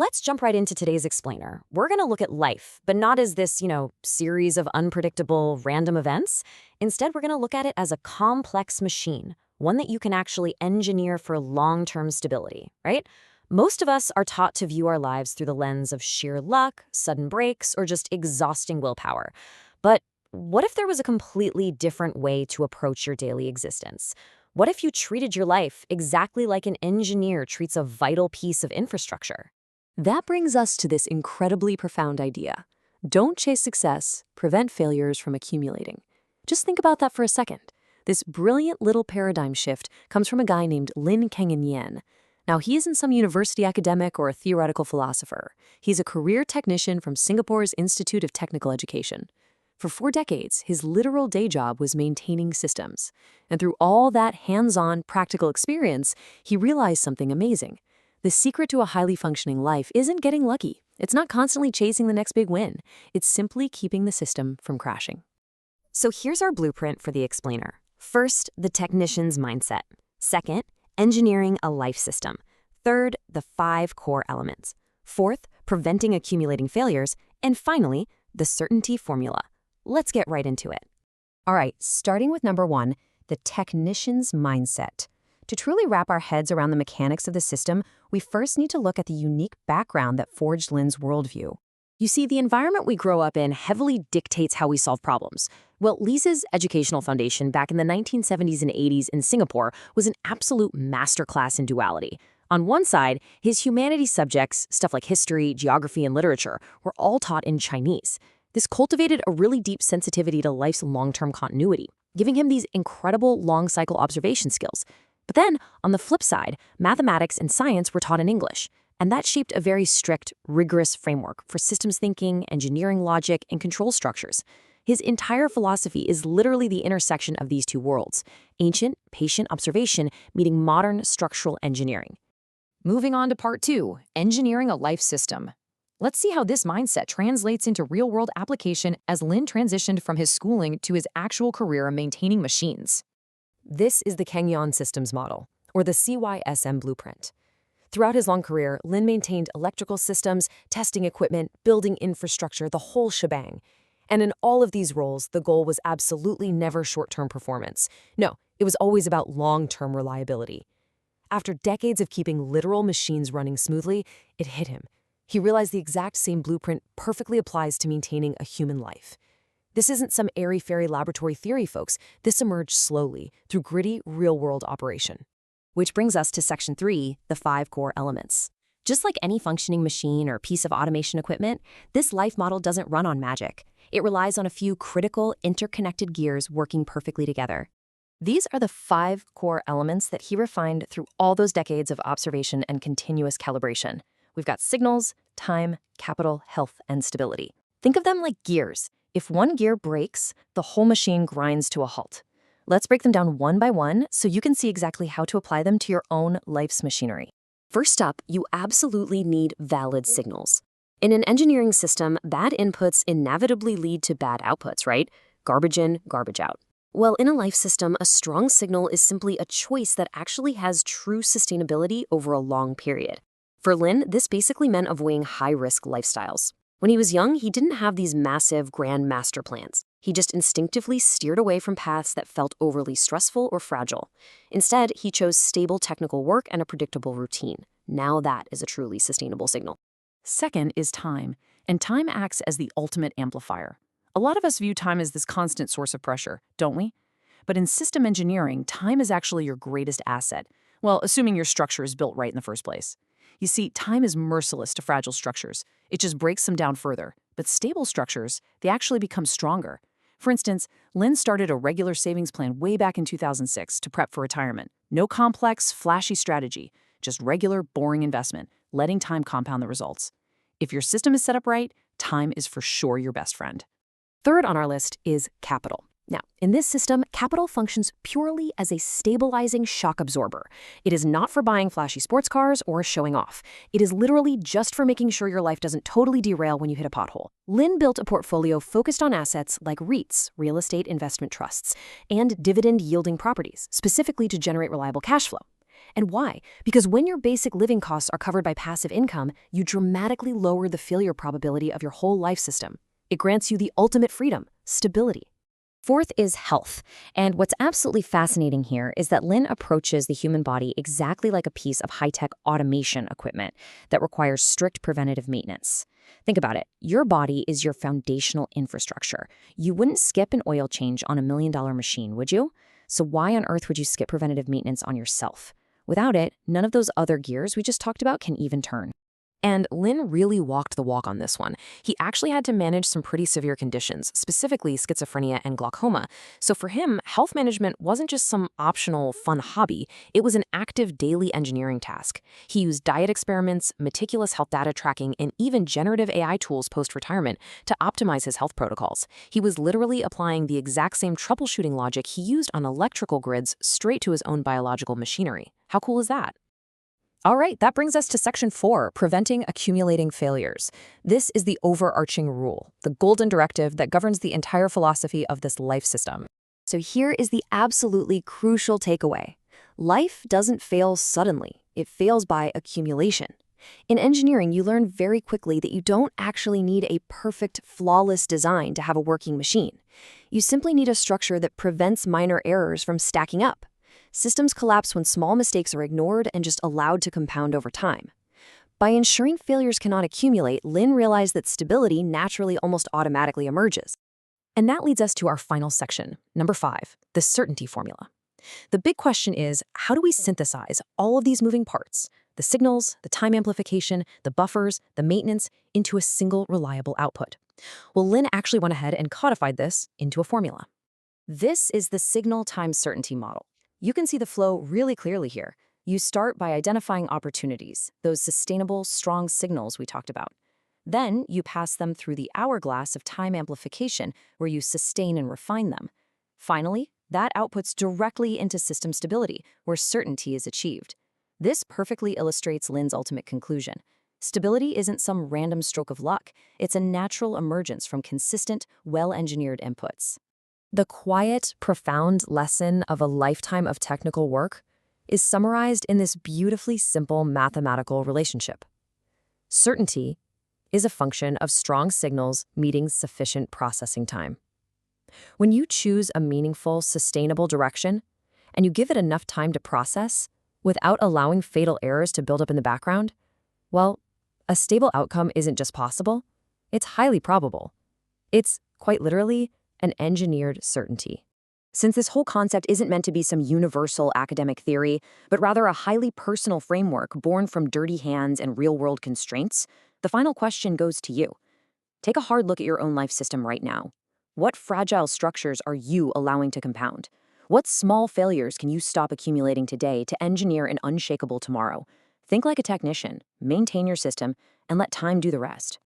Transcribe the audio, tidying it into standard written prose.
Let's jump right into today's explainer. We're going to look at life, but not as this, series of unpredictable random events. Instead, we're going to look at it as a complex machine, one that you can actually engineer for long-term stability, right? Most of us are taught to view our lives through the lens of sheer luck, sudden breaks, or just exhausting willpower. But what if there was a completely different way to approach your daily existence? What if you treated your life exactly like an engineer treats a vital piece of infrastructure? That brings us to this incredibly profound idea. Don't chase success, prevent failures from accumulating. Just think about that for a second. This brilliant little paradigm shift comes from a guy named Lin Kengan Yen. Now, he isn't some university academic or a theoretical philosopher. He's a career technician from Singapore's Institute of Technical Education. For 4 decades, his literal day job was maintaining systems. And through all that hands-on, practical experience, he realized something amazing. The secret to a highly functioning life isn't getting lucky. It's not constantly chasing the next big win. It's simply keeping the system from crashing. So here's our blueprint for the explainer. First, the technician's mindset. Second, engineering a life system. Third, the 5 core elements. Fourth, preventing accumulating failures. And finally, the certainty formula. Let's get right into it. All right, starting with number 1, the technician's mindset. To truly wrap our heads around the mechanics of the system, we first need to look at the unique background that forged Lin's worldview. You see, the environment we grow up in heavily dictates how we solve problems. Well, Lisa's educational foundation back in the 1970s and 80s in Singapore was an absolute masterclass in duality. On one side, his humanities subjects, stuff like history, geography, and literature, were all taught in Chinese. This cultivated a really deep sensitivity to life's long-term continuity, giving him these incredible long-cycle observation skills. But then, on the flip side, mathematics and science were taught in English, and that shaped a very strict, rigorous framework for systems thinking, engineering logic, and control structures. His entire philosophy is literally the intersection of these two worlds, ancient, patient observation meeting modern structural engineering. Moving on to part 2, engineering a life system. Let's see how this mindset translates into real-world application as Lin transitioned from his schooling to his actual career maintaining machines. This is the Kangyan Systems Model, or the CYSM blueprint. Throughout his long career, Lin maintained electrical systems, testing equipment, building infrastructure, the whole shebang. And in all of these roles, the goal was absolutely never short-term performance. No, it was always about long-term reliability. After decades of keeping literal machines running smoothly, it hit him. He realized the exact same blueprint perfectly applies to maintaining a human life. This isn't some airy-fairy laboratory theory, folks. This emerged slowly through gritty, real-world operation. Which brings us to section 3, the 5 core elements. Just like any functioning machine or piece of automation equipment, this life model doesn't run on magic. It relies on a few critical, interconnected gears working perfectly together. These are the 5 core elements that he refined through all those decades of observation and continuous calibration. We've got signals, time, capital, health, and stability. Think of them like gears. If one gear breaks, the whole machine grinds to a halt. Let's break them down one by one so you can see exactly how to apply them to your own life's machinery. First up, you absolutely need valid signals. In an engineering system, bad inputs inevitably lead to bad outputs, right? Garbage in, garbage out. Well, in a life system, a strong signal is simply a choice that actually has true sustainability over a long period. For Lin, this basically meant avoiding high-risk lifestyles. When he was young, he didn't have these massive, grand master plans. He just instinctively steered away from paths that felt overly stressful or fragile. Instead, he chose stable technical work and a predictable routine. Now that is a truly sustainable signal. Second is time, and time acts as the ultimate amplifier. A lot of us view time as this constant source of pressure, don't we? But in system engineering, time is actually your greatest asset. Well, assuming your structure is built right in the first place. You see, time is merciless to fragile structures. It just breaks them down further. But stable structures, they actually become stronger. For instance, Lin started a regular savings plan way back in 2006 to prep for retirement. No complex, flashy strategy, just regular, boring investment, letting time compound the results. If your system is set up right, time is for sure your best friend. Third on our list is capital. Now, in this system, capital functions purely as a stabilizing shock absorber. It is not for buying flashy sports cars or showing off. It is literally just for making sure your life doesn't totally derail when you hit a pothole. Lin built a portfolio focused on assets like REITs, real estate investment trusts, and dividend-yielding properties, specifically to generate reliable cash flow. And why? Because when your basic living costs are covered by passive income, you dramatically lower the failure probability of your whole life system. It grants you the ultimate freedom, stability. Fourth is health. And what's absolutely fascinating here is that Lynn approaches the human body exactly like a piece of high-tech automation equipment that requires strict preventative maintenance. Think about it. Your body is your foundational infrastructure. You wouldn't skip an oil change on a $1 million machine, would you? So why on earth would you skip preventative maintenance on yourself? Without it, none of those other gears we just talked about can even turn. And Lynn really walked the walk on this one. He actually had to manage some pretty severe conditions, specifically schizophrenia and glaucoma. So for him, health management wasn't just some optional fun hobby, it was an active daily engineering task. He used diet experiments, meticulous health data tracking, and even generative AI tools post-retirement to optimize his health protocols. He was literally applying the exact same troubleshooting logic he used on electrical grids straight to his own biological machinery. How cool is that? All right, that brings us to Section 4, Preventing Accumulating Failures. This is the overarching rule, the golden directive that governs the entire philosophy of this life system. So here is the absolutely crucial takeaway. Life doesn't fail suddenly. It fails by accumulation. In engineering, you learn very quickly that you don't actually need a perfect, flawless design to have a working machine. You simply need a structure that prevents minor errors from stacking up. Systems collapse when small mistakes are ignored and just allowed to compound over time. By ensuring failures cannot accumulate, Lynn realized that stability naturally almost automatically emerges. And that leads us to our final section, number 5, the certainty formula. The big question is, how do we synthesize all of these moving parts, the signals, the time amplification, the buffers, the maintenance, into a single reliable output? Well, Lynn actually went ahead and codified this into a formula. This is the signal time certainty model. You can see the flow really clearly here. You start by identifying opportunities, those sustainable, strong signals we talked about. Then you pass them through the hourglass of time amplification, where you sustain and refine them. Finally, that outputs directly into system stability, where certainty is achieved. This perfectly illustrates Lynn's ultimate conclusion. Stability isn't some random stroke of luck. It's a natural emergence from consistent, well-engineered inputs. The quiet, profound lesson of a lifetime of technical work is summarized in this beautifully simple mathematical relationship. Certainty is a function of strong signals meeting sufficient processing time. When you choose a meaningful, sustainable direction, and you give it enough time to process without allowing fatal errors to build up in the background, well, a stable outcome isn't just possible, it's highly probable. It's, quite literally, an engineered certainty. Since this whole concept isn't meant to be some universal academic theory, but rather a highly personal framework born from dirty hands and real-world constraints, the final question goes to you. Take a hard look at your own life system right now. What fragile structures are you allowing to compound? What small failures can you stop accumulating today to engineer an unshakable tomorrow? Think like a technician, maintain your system, and let time do the rest.